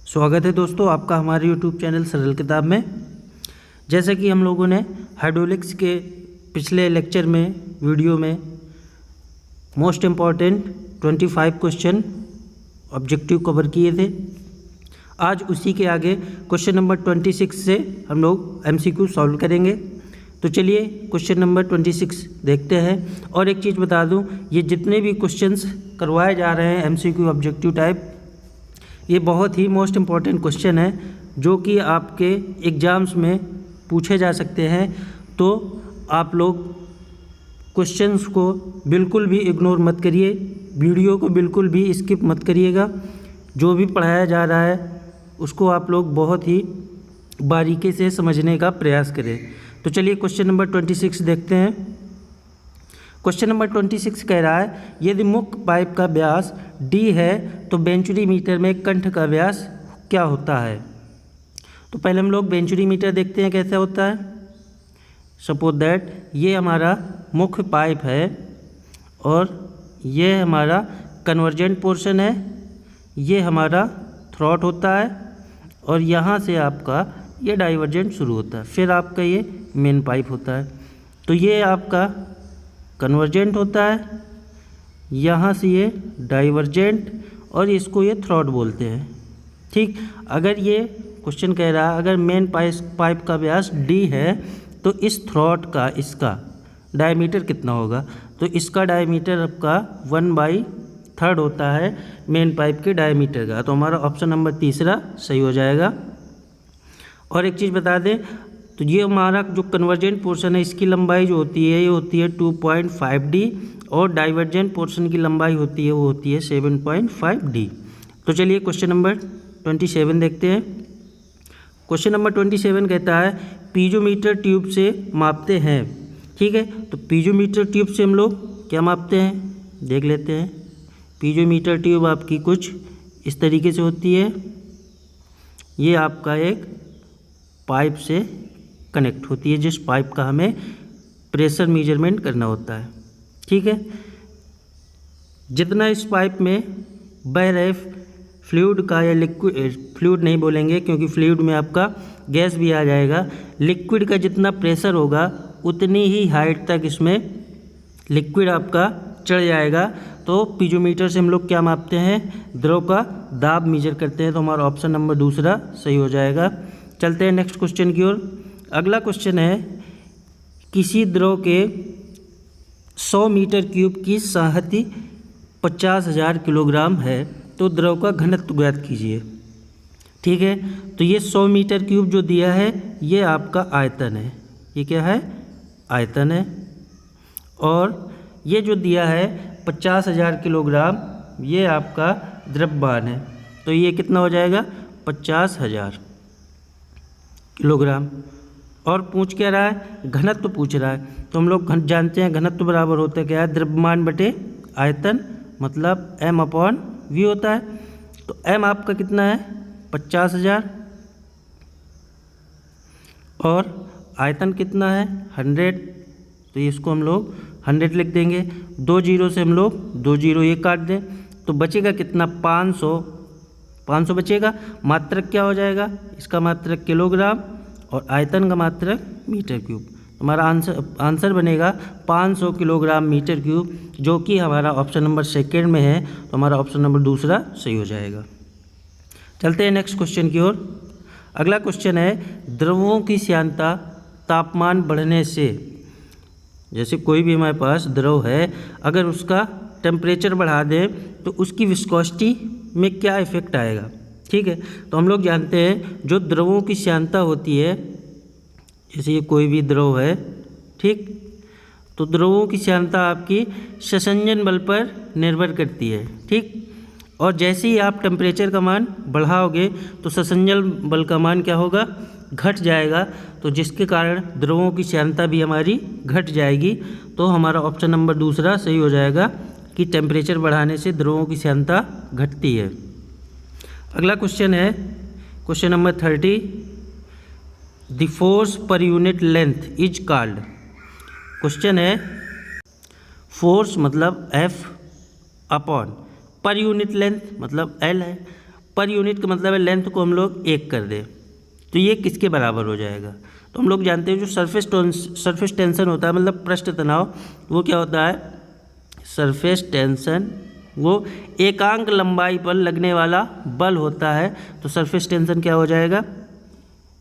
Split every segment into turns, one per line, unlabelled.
स्वागत है दोस्तों आपका हमारे YouTube चैनल सरल किताब में। जैसा कि हम लोगों ने हाइड्रोलिक्स के पिछले लेक्चर में वीडियो में most important 25 question objective cover किए थे। आज उसी के आगे क्वेश्चन नंबर 26 से हम लोग MCQ सॉल्व करेंगे। तो चलिए क्वेश्चन नंबर 26 देखते हैं। और एक चीज़ बता दूं, ये जितने भी क्वेश्चंस करवाए जा रहे हैं MCQ ऑब्जेक्टिव टाइप, ये बहुत ही मोस्ट इम्पॉर्टेंट क्वेश्चन है जो कि आपके एग्ज़ाम्स में पूछे जा सकते हैं। तो आप लोग क्वेश्चंस को बिल्कुल भी इग्नोर मत करिए, वीडियो को बिल्कुल भी स्किप मत करिएगा। जो भी पढ़ाया जा रहा है उसको आप लोग बहुत ही बारीकी से समझने का प्रयास करें। तो चलिए क्वेश्चन नंबर 26 देखते हैं। क्वेश्चन नंबर 26 कह रहा है, यदि मुख्य पाइप का व्यास d है तो वेंचुरी मीटर में कंठ का व्यास क्या होता है। तो पहले हम लोग वेंचुरी मीटर देखते हैं कैसे होता है। सपोज दैट ये हमारा मुख्य पाइप है और ये हमारा कन्वर्जेंट पोर्शन है, ये हमारा थ्रॉट होता है और यहाँ से आपका ये डाइवर्जेंट शुरू होता है, फिर आपका ये मेन पाइप होता है। तो ये आपका कन्वर्जेंट होता है, यहाँ से ये डाइवर्जेंट और इसको ये थ्रॉट बोलते हैं। ठीक, अगर ये क्वेश्चन कह रहा है अगर मेन पाइप का व्यास d है तो इस थ्रॉट का इसका डायमीटर कितना होगा। तो इसका डायमीटर आपका 1/3 होता है मेन पाइप के डायमीटर का। तो हमारा ऑप्शन नंबर तीसरा सही हो जाएगा। और एक चीज़ बता दें, तो ये हमारा जो कन्वर्जेंट पोर्शन है इसकी लंबाई जो होती है ये होती है 2.5d और डाइवर्जेंट पोर्शन की लंबाई होती है वो होती है 7.5d। तो चलिए क्वेश्चन नंबर 27 देखते हैं। क्वेश्चन नंबर 27 कहता है पीजोमीटर ट्यूब से मापते हैं। ठीक है, तो पीजोमीटर ट्यूब से हम लोग क्या मापते हैं देख लेते हैं। पीजोमीटर ट्यूब आपकी कुछ इस तरीके से होती है, ये आपका एक पाइप से कनेक्ट होती है जिस पाइप का हमें प्रेशर मेजरमेंट करना होता है। ठीक है, जितना इस पाइप में बह रहे फ्लूइड का या लिक्विड, फ्लूइड नहीं बोलेंगे क्योंकि फ्लूइड में आपका गैस भी आ जाएगा, लिक्विड का जितना प्रेशर होगा उतनी ही हाइट तक इसमें लिक्विड आपका चढ़ जाएगा। तो पीजोमीटर से हम लोग क्या मापते हैं, द्रव का दाब मेजर करते हैं। तो हमारा ऑप्शन नंबर दूसरा सही हो जाएगा। चलते हैं नेक्स्ट क्वेश्चन की ओर। अगला क्वेश्चन है, किसी द्रव के 100 मीटर क्यूब की सांहति 50,000 किलोग्राम है तो द्रव का घनत्व ज्ञात कीजिए। ठीक है, तो ये 100 मीटर क्यूब जो दिया है ये आपका आयतन है, ये क्या है आयतन है। और ये जो दिया है 50,000 किलोग्राम ये आपका द्रव्यमान है। तो ये कितना हो जाएगा 50,000 किलोग्राम। और पूछ क्या रहा है, घनत्व पूछ रहा है। तो हम लोग जानते हैं घनत्व बराबर होता है क्या है, द्रव्यमान बटे आयतन, मतलब m/v होता है। तो m आपका कितना है 50,000 और आयतन कितना है 100। तो इसको हम लोग 100 लिख देंगे। 2 जीरो से हम लोग 2 जीरो ये काट दें तो बचेगा कितना 500 बचेगा। मात्रक क्या हो जाएगा, इसका मात्रक किलोग्राम और आयतन का मात्रक मीटर क्यूब। हमारा आंसर बनेगा 500 किलोग्राम मीटर क्यूब, जो कि हमारा ऑप्शन नंबर सेकेंड में है। तो हमारा ऑप्शन नंबर दूसरा सही हो जाएगा। चलते हैं नेक्स्ट क्वेश्चन की ओर। अगला क्वेश्चन है, द्रवों की श्यानता तापमान बढ़ने से, जैसे कोई भी हमारे पास द्रव है अगर उसका टेम्परेचर बढ़ा दें तो उसकी विस्कोसिटी में क्या इफेक्ट आएगा। ठीक है, तो हम लोग जानते हैं जो द्रवों की श्यानता होती है, जैसे ये कोई भी द्रव है, ठीक, तो द्रवों की श्यानता आपकी संसंजन बल पर निर्भर करती है। ठीक, और जैसे ही आप टेम्परेचर का मान बढ़ाओगे तो संसंजन बल का मान क्या होगा, घट जाएगा। तो जिसके कारण द्रवों की श्यानता भी हमारी घट जाएगी। तो हमारा ऑप्शन नंबर दूसरा सही हो जाएगा कि टेम्परेचर बढ़ाने से द्रवों की श्यानता घटती है। अगला क्वेश्चन है क्वेश्चन नंबर 30, द फोर्स पर unit length is called. Question है फोर्स मतलब F/, पर यूनिट लेंथ मतलब L है, पर यूनिट का मतलब है लेंथ को हम लोग 1 कर दें तो ये किसके बराबर हो जाएगा। तो हम लोग जानते हैं जो सरफेस टेंशन होता है मतलब पृष्ठ तनाव, वो क्या होता है, सरफेस टेंशन वो एकांक लंबाई पर लगने वाला बल होता है। तो सरफेस टेंशन क्या हो जाएगा,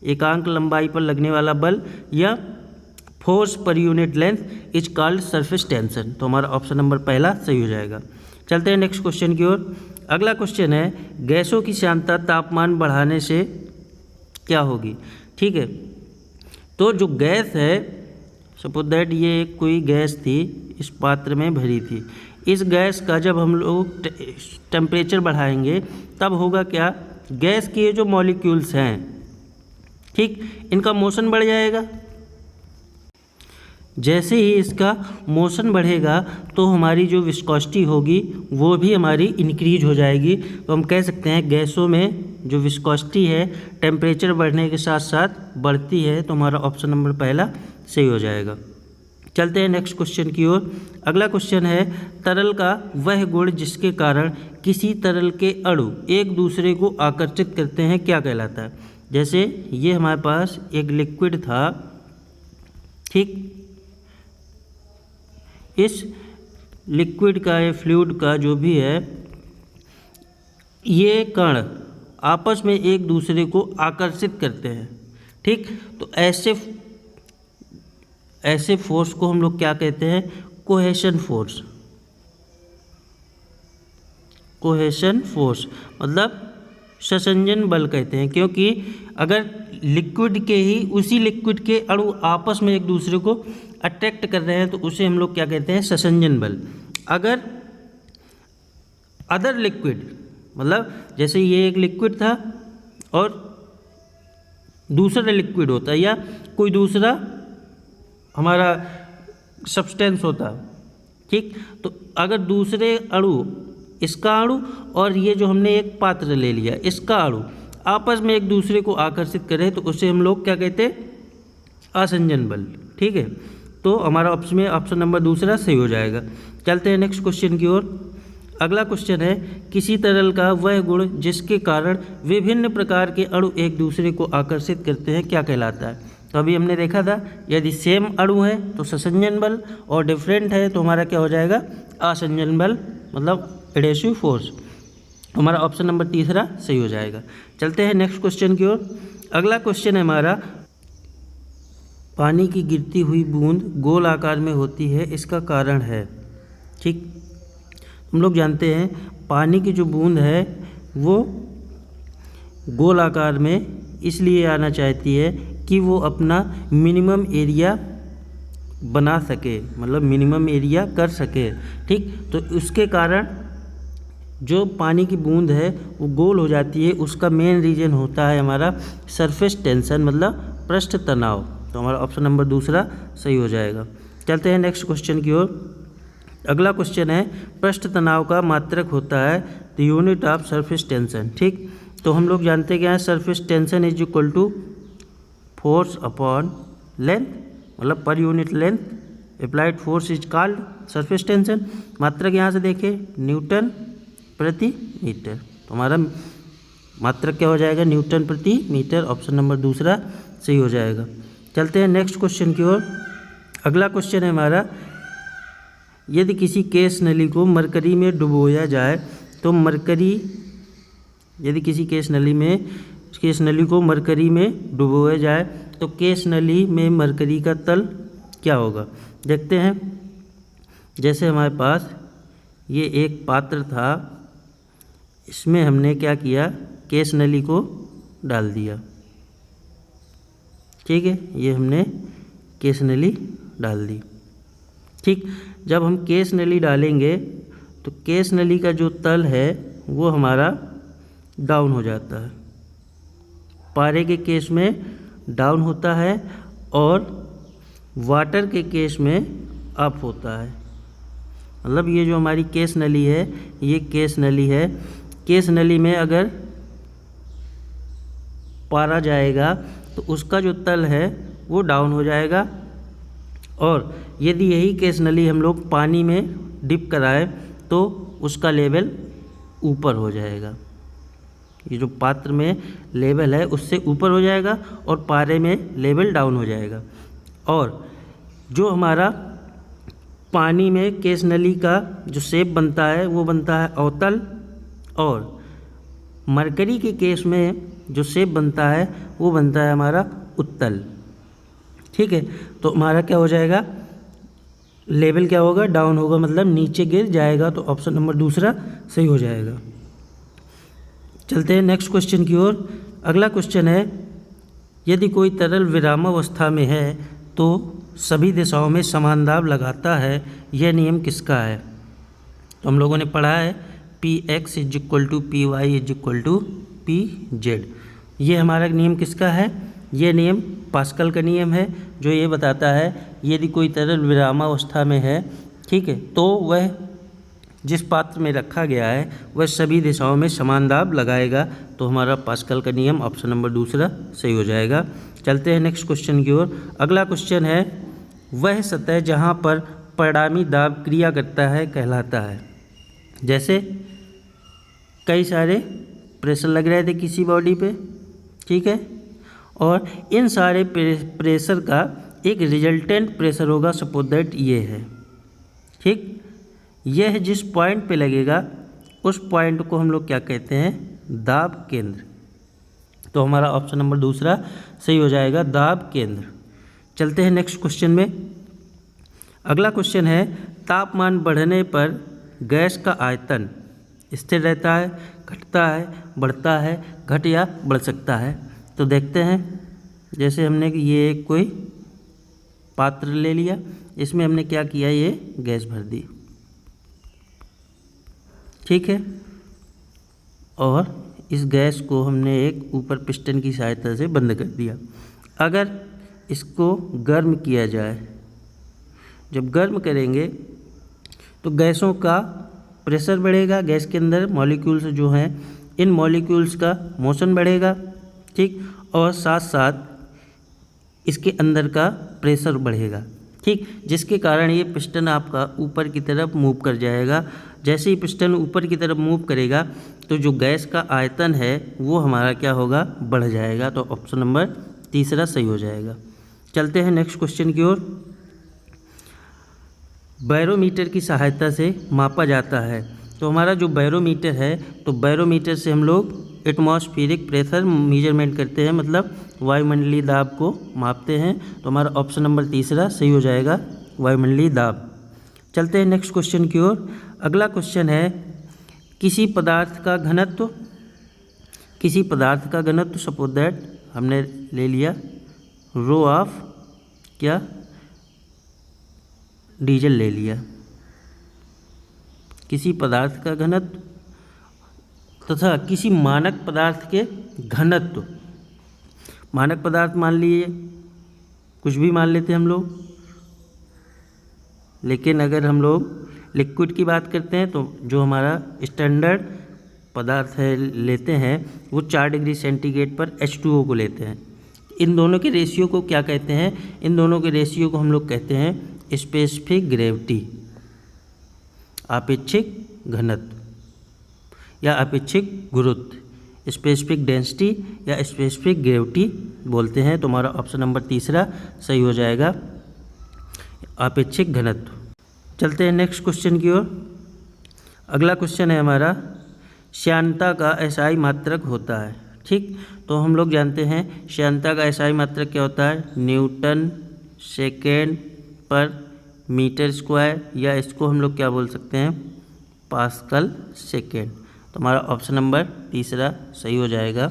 एकांक लंबाई पर लगने वाला बल या फोर्स पर unit length is called surface tension. तो हमारा ऑप्शन नंबर पहला सही हो जाएगा। चलते हैं नेक्स्ट क्वेश्चन की ओर। अगला क्वेश्चन है गैसों की सांद्रता तापमान बढ़ाने से क्या होगी। ठीक है, तो जो गैस है, सपोज दैट ये कोई गैस थी, इस पात्र में भरी थी, इस गैस का जब हम लोग टेम्परेचर बढ़ाएंगे तब होगा क्या, गैस के जो मॉलिक्यूल्स हैं, ठीक, इनका मोशन बढ़ जाएगा। जैसे ही इसका मोशन बढ़ेगा तो हमारी जो विस्कोसिटी होगी वो भी हमारी इंक्रीज हो जाएगी। तो हम कह सकते हैं गैसों में जो विस्कोसिटी है टेम्परेचर बढ़ने के साथ साथ बढ़ती है। तो हमारा ऑप्शन नंबर पहला सही हो जाएगा। चलते हैं नेक्स्ट क्वेश्चन की ओर। अगला क्वेश्चन है तरल का वह गुण जिसके कारण किसी तरल के अणु एक दूसरे को आकर्षित करते हैं क्या कहलाता है। जैसे ये हमारे पास एक लिक्विड था, ठीक, इस लिक्विड का या फ्लूइड का जो भी है, ये कण आपस में एक दूसरे को आकर्षित करते हैं, ठीक। तो ऐसे फोर्स को हम लोग क्या कहते हैं, कोहेशन फोर्स। कोहेशन फोर्स मतलब संसंजन बल कहते हैं, क्योंकि अगर लिक्विड के ही उसी लिक्विड के अणु आपस में एक दूसरे को अट्रैक्ट कर रहे हैं तो उसे हम लोग क्या कहते हैं, संसंजन बल। अगर अदर लिक्विड मतलब जैसे ये एक लिक्विड था और दूसरा लिक्विड होता या कोई दूसरा हमारा सब्सटेंस होता, ठीक, तो अगर दूसरे अणु, इसका अणु और ये जो हमने एक पात्र ले लिया इसका अणु आपस में एक दूसरे को आकर्षित करें तो उसे हम लोग क्या कहते हैं, आसंजन बल, ठीक है। तो हमारा ऑप्शन नंबर दूसरा सही हो जाएगा। चलते हैं नेक्स्ट क्वेश्चन की ओर। अगला क्वेश्चन है किसी तरल का वह गुण जिसके कारण विभिन्न प्रकार के अणु एक दूसरे को आकर्षित करते हैं क्या कहलाता है। तो अभी हमने देखा था यदि सेम अणु है तो संसंजन बल और डिफरेंट है तो हमारा क्या हो जाएगा, आसंजन बल मतलब एडेसिव फोर्स। हमारा ऑप्शन नंबर तीसरा सही हो जाएगा। चलते हैं नेक्स्ट क्वेश्चन की ओर। अगला क्वेश्चन है हमारा पानी की गिरती हुई बूंद गोल आकार में होती है, इसका कारण है, ठीक। हम लोग जानते हैं पानी की जो बूंद है वो गोल आकार में इसलिए आना चाहती है कि वो अपना मिनिमम एरिया बना सके, मतलब मिनिमम एरिया कर सके, ठीक। तो उसके कारण जो पानी की बूंद है वो गोल हो जाती है, उसका मेन रीजन होता है हमारा सरफेस टेंशन मतलब पृष्ठ तनाव। तो हमारा ऑप्शन नंबर दूसरा सही हो जाएगा। चलते हैं नेक्स्ट क्वेश्चन की ओर। अगला क्वेश्चन है पृष्ठ तनाव का मात्रक होता है the unit of surface tension, ठीक। तो हम लोग जानते क्या है, surface tension is equal to force upon length मतलब per unit length, applied force is called surface tension. मात्रक यहाँ से देखें न्यूटन प्रति मीटर, तो हमारा मात्रक क्या हो जाएगा, न्यूटन प्रति मीटर। ऑप्शन नंबर दूसरा सही हो जाएगा। चलते हैं नेक्स्ट क्वेश्चन की ओर। अगला क्वेश्चन है हमारा यदि किसी केस नली को मरकरी में डुबोया जाए तो मरकरी, यदि किसी केस नली को मरकरी में डुबोया जाए तो केस नली में मरकरी का तल क्या होगा। देखते हैं, जैसे हमारे पास ये एक पात्र था, इसमें हमने क्या किया, केस नली को डाल दिया, ठीक है, ये हमने केस नली डाल दी, ठीक। जब हम केस नली डालेंगे तो केस नली का जो तल है वो हमारा डाउन हो जाता है, पारे के केस में डाउन होता है और वाटर के केस में अप होता है। मतलब ये जो हमारी केस नली है ये केस नली है, केस नली में अगर पारा जाएगा तो उसका जो तल है वो डाउन हो जाएगा, और यदि यही केस नली हम लोग पानी में डिप कराएं तो उसका लेवल ऊपर हो जाएगा। ये जो पात्र में लेवल है उससे ऊपर हो जाएगा और पारे में लेवल डाउन हो जाएगा। और जो हमारा पानी में केस नली का जो शेप बनता है वो बनता है अवतल, और मरकरी के केस में जो शेप बनता है वो बनता है हमारा उत्तल। ठीक है, तो हमारा क्या हो जाएगा, लेवल क्या होगा, डाउन होगा, मतलब नीचे गिर जाएगा। तो ऑप्शन नंबर दूसरा सही हो जाएगा। चलते हैं नेक्स्ट क्वेश्चन की ओर। अगला क्वेश्चन है, यदि कोई तरल विरामावस्था में है तो सभी दिशाओं में समान दाब लगाता है, यह नियम किसका है? तो हम लोगों ने पढ़ा है Px = Py = Pz। ये हमारा नियम किसका है? ये नियम पास्कल का नियम है, जो ये बताता है यदि कोई तरल विरामावस्था में है, ठीक है, तो वह जिस पात्र में रखा गया है वह सभी दिशाओं में समान दाब लगाएगा। तो हमारा पास्कल का नियम ऑप्शन नंबर दूसरा सही हो जाएगा। चलते हैं नेक्स्ट क्वेश्चन की ओर। अगला क्वेश्चन है, वह सतह जहाँ पर परिणामी दाब क्रिया करता है कहलाता है। जैसे कई सारे प्रेशर लग रहे थे किसी बॉडी पे, ठीक है, और इन सारे प्रेशर का एक रिजल्टेंट प्रेशर होगा, सपोज दैट ये है, ठीक। यह जिस पॉइंट पे लगेगा उस पॉइंट को हम लोग क्या कहते हैं, दाब केंद्र। तो हमारा ऑप्शन नंबर दूसरा सही हो जाएगा, दाब केंद्र। चलते हैं नेक्स्ट क्वेश्चन में। अगला क्वेश्चन है, तापमान बढ़ने पर गैस का आयतन स्थिर रहता है, घटता है, बढ़ता है, घट या बढ़ सकता है। तो देखते हैं, जैसे हमने ये कोई पात्र ले लिया, इसमें हमने क्या किया, ये गैस भर दी, ठीक है, और इस गैस को हमने एक ऊपर पिस्टन की सहायता से बंद कर दिया। अगर इसको गर्म किया जाए, जब गर्म करेंगे तो गैसों का प्रेशर बढ़ेगा, गैस के अंदर मॉलिक्यूल्स जो हैं इन मॉलिक्यूल्स का मोशन बढ़ेगा, ठीक, और साथ साथ इसके अंदर का प्रेशर बढ़ेगा, ठीक, जिसके कारण ये पिस्टन आपका ऊपर की तरफ मूव कर जाएगा। जैसे ही पिस्टन ऊपर की तरफ मूव करेगा तो जो गैस का आयतन है वो हमारा क्या होगा, बढ़ जाएगा। तो ऑप्शन नंबर तीसरा सही हो जाएगा। चलते हैं नेक्स्ट क्वेश्चन की ओर। बैरोमीटर की सहायता से मापा जाता है। तो हमारा जो बैरोमीटर है, तो बैरोमीटर से हम लोग एटमॉस्फेरिक प्रेशर मेजरमेंट करते हैं, मतलब वायुमंडलीय दाब को मापते हैं। तो हमारा ऑप्शन नंबर तीसरा सही हो जाएगा, वायुमंडलीय दाब। चलते हैं नेक्स्ट क्वेश्चन की ओर। अगला क्वेश्चन है, किसी पदार्थ का घनत्व, किसी पदार्थ का घनत्व, सपोज दैट हमने ले लिया रो ऑफ क्या, डीजल ले लिया। किसी पदार्थ का घनत्व तथा किसी मानक पदार्थ के घनत्व, मानक पदार्थ मान लिए, कुछ भी मान लेते हम लोग, लेकिन अगर हम लोग लिक्विड की बात करते हैं तो जो हमारा स्टैंडर्ड पदार्थ है लेते हैं वो 4 डिग्री सेंटीग्रेड पर H2O को लेते हैं। इन दोनों के रेशियो को क्या कहते हैं, इन दोनों के रेशियो को हम लोग कहते हैं स्पेसिफिक ग्रेविटी, आपेक्षिक घनत्व या आपेक्षिक गुरुत्व, स्पेसिफिक डेंसिटी या स्पेसिफिक ग्रेविटी बोलते हैं। तो हमारा ऑप्शन नंबर तीसरा सही हो जाएगा, आपेक्षिक घनत्व। चलते हैं नेक्स्ट क्वेश्चन की ओर। अगला क्वेश्चन है हमारा, श्यानता का एसआई मात्रक होता है, ठीक। तो हम लोग जानते हैं श्यानता का एसआई मात्रक क्या होता है, न्यूटन सेकेंड पर मीटर स्क्वायर, या इसको हम लोग क्या बोल सकते हैं, पास्कल सेकेंड। तो हमारा ऑप्शन नंबर तीसरा सही हो जाएगा,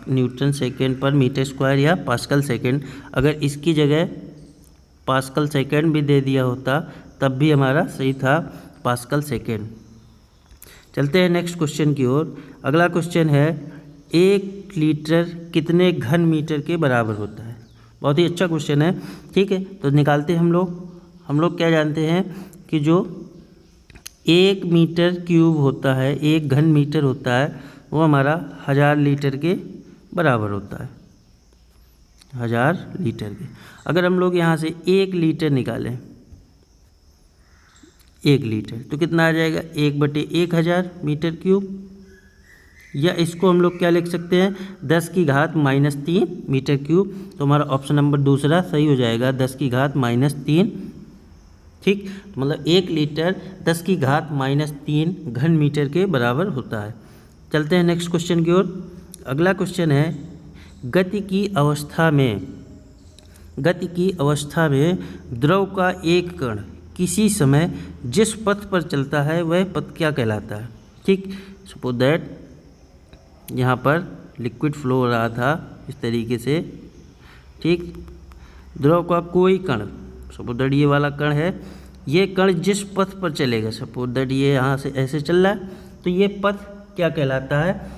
न्यूटन सेकेंड पर मीटर स्क्वायर या पास्कल सेकेंड। अगर इसकी जगह पास्कल सेकेंड भी दे दिया होता तब भी हमारा सही था, पास्कल सेकेंड। चलते हैं नेक्स्ट क्वेश्चन की ओर। अगला क्वेश्चन है, 1 लीटर कितने घन मीटर के बराबर होता है। बहुत ही अच्छा क्वेश्चन है, ठीक है। तो निकालते हैं हम लोग क्या जानते हैं कि जो 1 मीटर क्यूब होता है, 1 घन मीटर होता है, वो हमारा 1000 लीटर के बराबर होता है, 1000 लीटर के। अगर हम लोग यहाँ से 1 लीटर निकालें, 1 लीटर तो कितना आ जाएगा, 1/1000 मीटर क्यूब, या इसको हम लोग क्या लिख सकते हैं, 10 की घात -3 मीटर क्यूब। तो हमारा ऑप्शन नंबर दूसरा सही हो जाएगा, 10 की घात -3। ठीक, तो मतलब 1 लीटर 10 की घात -3 घन मीटर के बराबर होता है। चलते हैं नेक्स्ट क्वेश्चन की ओर। अगला क्वेश्चन है, गति की अवस्था में द्रव का एक कण किसी समय जिस पथ पर चलता है वह पथ क्या कहलाता है। ठीक, सपोज दैट यहाँ पर लिक्विड फ्लो हो रहा था इस तरीके से। ठीक, द्रव का कोई कण, सपोज दैट ये वाला कण है, ये कण जिस पथ पर चलेगा, सपोज दैट ये यहाँ से ऐसे चल रहा है, तो ये पथ क्या कहलाता है।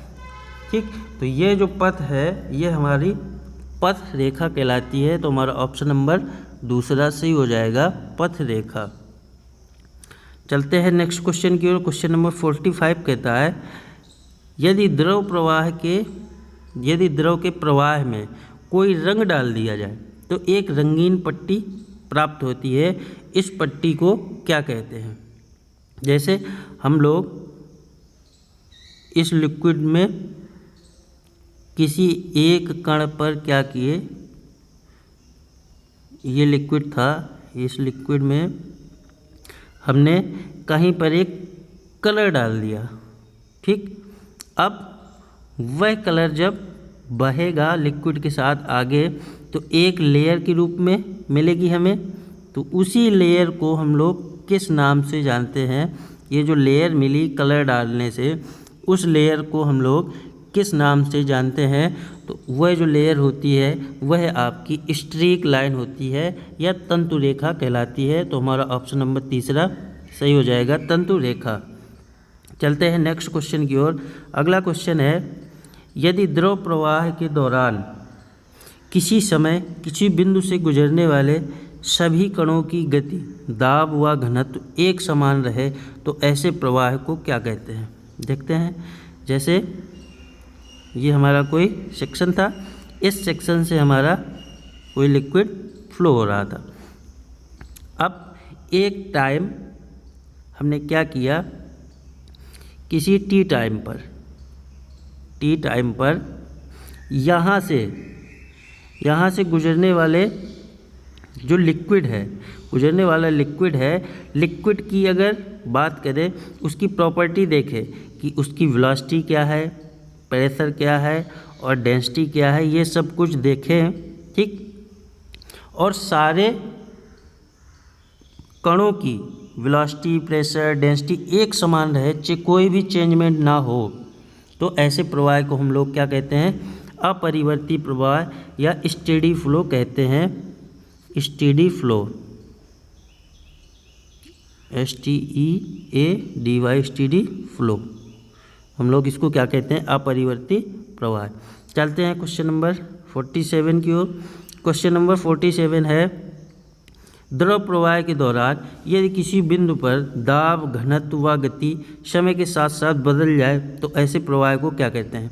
ठीक, तो ये जो पथ है ये हमारी पथ रेखा कहलाती है। तो हमारा ऑप्शन नंबर दूसरा सही हो जाएगा, पथ रेखा। चलते हैं नेक्स्ट क्वेश्चन की ओर। क्वेश्चन नंबर 45 कहता है, यदि द्रव के प्रवाह में कोई रंग डाल दिया जाए तो एक रंगीन पट्टी प्राप्त होती है, इस पट्टी को क्या कहते हैं। जैसे हम लोग इस लिक्विड में किसी एक कण पर क्या किए, ये लिक्विड था, इस लिक्विड में हमने कहीं पर एक कलर डाल दिया। ठीक, अब वह कलर जब बहेगा लिक्विड के साथ आगे तो एक लेयर के रूप में मिलेगी हमें। तो उसी लेयर को हम लोग किस नाम से जानते हैं, ये जो लेयर मिली कलर डालने से, उस लेयर को हम लोग किस नाम से जानते हैं। तो वह जो लेयर होती है वह आपकी स्ट्रीक लाइन होती है या तंतु रेखा कहलाती है। तो हमारा ऑप्शन नंबर तीसरा सही हो जाएगा, तंतु रेखा। चलते हैं नेक्स्ट क्वेश्चन की ओर। अगला क्वेश्चन है, यदि द्रव प्रवाह के दौरान किसी समय किसी बिंदु से गुजरने वाले सभी कणों की गति, दाब व घनत्व एक समान रहे तो ऐसे प्रवाह को क्या कहते हैं। देखते हैं, जैसे ये हमारा कोई सेक्शन था, इस सेक्शन से हमारा कोई लिक्विड फ्लो हो रहा था। अब एक टाइम हमने क्या किया, किसी टी टाइम पर यहाँ से गुजरने वाले जो लिक्विड है, लिक्विड की अगर बात करें, उसकी प्रॉपर्टी देखें कि उसकी वेलोसिटी क्या है, प्रेशर क्या है और डेंसिटी क्या है, ये सब कुछ देखें। ठीक, और सारे कणों की वेलोसिटी, प्रेशर, डेंसिटी एक समान रहे, कोई भी चेंजमेंट ना हो, तो ऐसे प्रवाह को हम लोग क्या कहते हैं, अपरिवर्ती प्रवाह या स्टेडी फ्लो कहते हैं। Steady flow, STEADY, steady flow, हम लोग इसको क्या कहते हैं, अपरिवर्ती प्रवाह। चलते हैं क्वेश्चन नंबर 47 की ओर। क्वेश्चन नंबर 47 है, द्रव प्रवाह के दौरान यदि किसी बिंदु पर दाब, घनत्व व गति समय के साथ साथ बदल जाए तो ऐसे प्रवाह को क्या कहते हैं।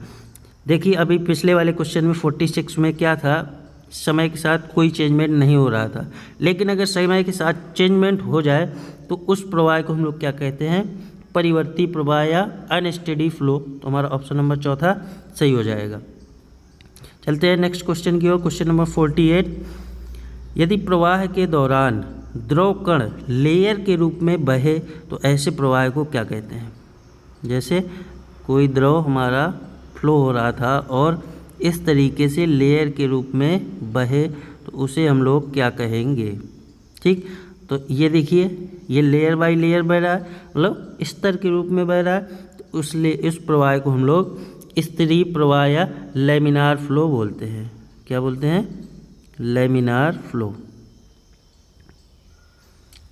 देखिए, अभी पिछले वाले क्वेश्चन में 46 में क्या था, समय के साथ कोई चेंजमेंट नहीं हो रहा था, लेकिन अगर समय के साथ चेंजमेंट हो जाए तो उस प्रवाह को हम लोग क्या कहते हैं, परिवर्ती प्रवाह या अनस्टेडी फ्लो। तो हमारा ऑप्शन नंबर चौथा सही हो जाएगा। चलते हैं नेक्स्ट क्वेश्चन की ओर। क्वेश्चन नंबर 48, यदि प्रवाह के दौरान द्रव कण लेयर के रूप में बहे तो ऐसे प्रवाह को क्या कहते हैं। जैसे कोई द्रव हमारा फ्लो हो रहा था और इस तरीके से लेयर के रूप में बहे तो उसे हम लोग क्या कहेंगे। ठीक, तो ये देखिए, ये लेयर बाय लेयर बह रहा है, मतलब स्तर के रूप में बह रहा है, तो इस प्रवाह को हम लोग स्तरीय प्रवाह या लैमिनार फ्लो बोलते हैं। क्या बोलते हैं, laminar flow,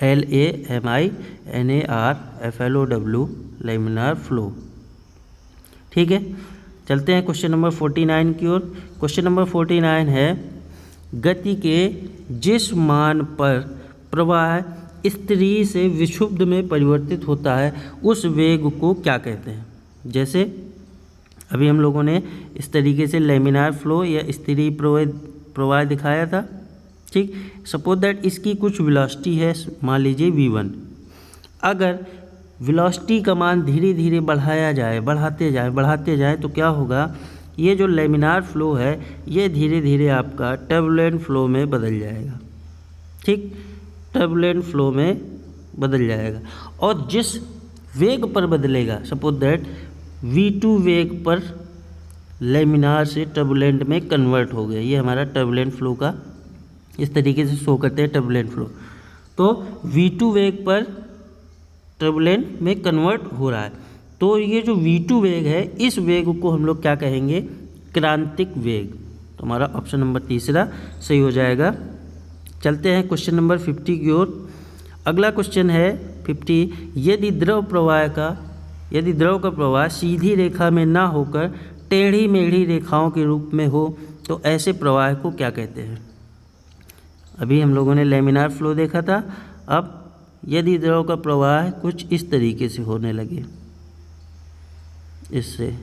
LAMINARFLOW, laminar flow. ठीक है, चलते हैं क्वेश्चन नंबर 49 की ओर। क्वेश्चन नंबर 49 है, गति के जिस मान पर प्रवाह स्तरीय से विक्षुब्ध में परिवर्तित होता है उस वेग को क्या कहते हैं। जैसे अभी हम लोगों ने इस तरीके से लैमिनार फ्लो या स्तरीय प्रवाह दिखाया था। ठीक, सपोज दैट इसकी कुछ वेलोसिटी है, मान लीजिए v1। अगर वेलोसिटी का मान धीरे धीरे बढ़ाते जाए तो क्या होगा, ये जो लेमिनार फ्लो है ये धीरे धीरे आपका टर्बुलेंट फ्लो में बदल जाएगा। ठीक, टर्बुलेंट फ्लो में बदल जाएगा। और जिस वेग पर बदलेगा, सपोज दैट v2 वेग पर लेमिनार से टर्बुलेंट में कन्वर्ट हो गया, ये हमारा टर्बुलेंट फ्लो का इस तरीके से शो करते हैं टर्बुलेंट फ्लो। तो v2 वेग पर टर्बुलेंट में कन्वर्ट हो रहा है, तो ये जो v2 वेग है इस वेग को हम लोग क्या कहेंगे, क्रांतिक वेग। तो हमारा ऑप्शन नंबर तीसरा सही हो जाएगा। चलते हैं क्वेश्चन नंबर 50 की ओर। अगला क्वेश्चन है 50, यदि द्रव का प्रवाह सीधी रेखा में ना होकर टेढ़ी मेढ़ी रेखाओं के रूप में हो तो ऐसे प्रवाह को क्या कहते हैं। अभी हम लोगों ने लेमिनार फ्लो देखा था, अब यदि द्रव का प्रवाह कुछ इस तरीके से होने लगे, इससे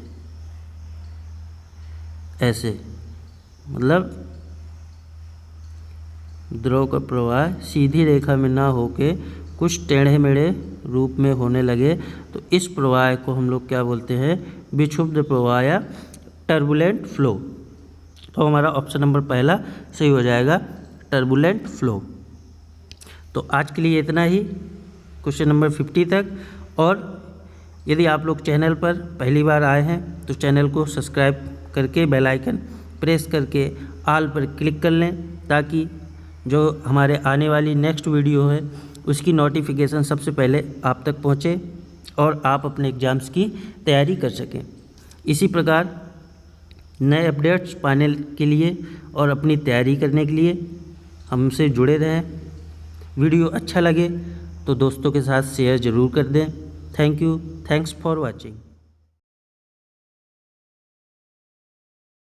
ऐसे, मतलब द्रव का प्रवाह सीधी रेखा में ना होके कुछ टेढ़े मेढ़े रूप में होने लगे तो इस प्रवाह को हम लोग क्या बोलते हैं, विक्षुब्ध प्रवाह या टर्बुलेंट फ्लो। तो हमारा ऑप्शन नंबर पहला सही हो जाएगा, टर्बुलेंट फ्लो। तो आज के लिए इतना ही, क्वेश्चन नंबर 50 तक। और यदि आप लोग चैनल पर पहली बार आए हैं तो चैनल को सब्सक्राइब करके बेल आइकन प्रेस करके ऑल पर क्लिक कर लें, ताकि जो हमारे आने वाली नेक्स्ट वीडियो है उसकी नोटिफिकेशन सबसे पहले आप तक पहुंचे और आप अपने एग्ज़ाम्स की तैयारी कर सकें। इसी प्रकार नए अपडेट्स पाने के लिए और अपनी तैयारी करने के लिए हमसे जुड़े रहें। वीडियो अच्छा लगे तो दोस्तों के साथ शेयर ज़रूर कर दें। Thank you, thanks for watching.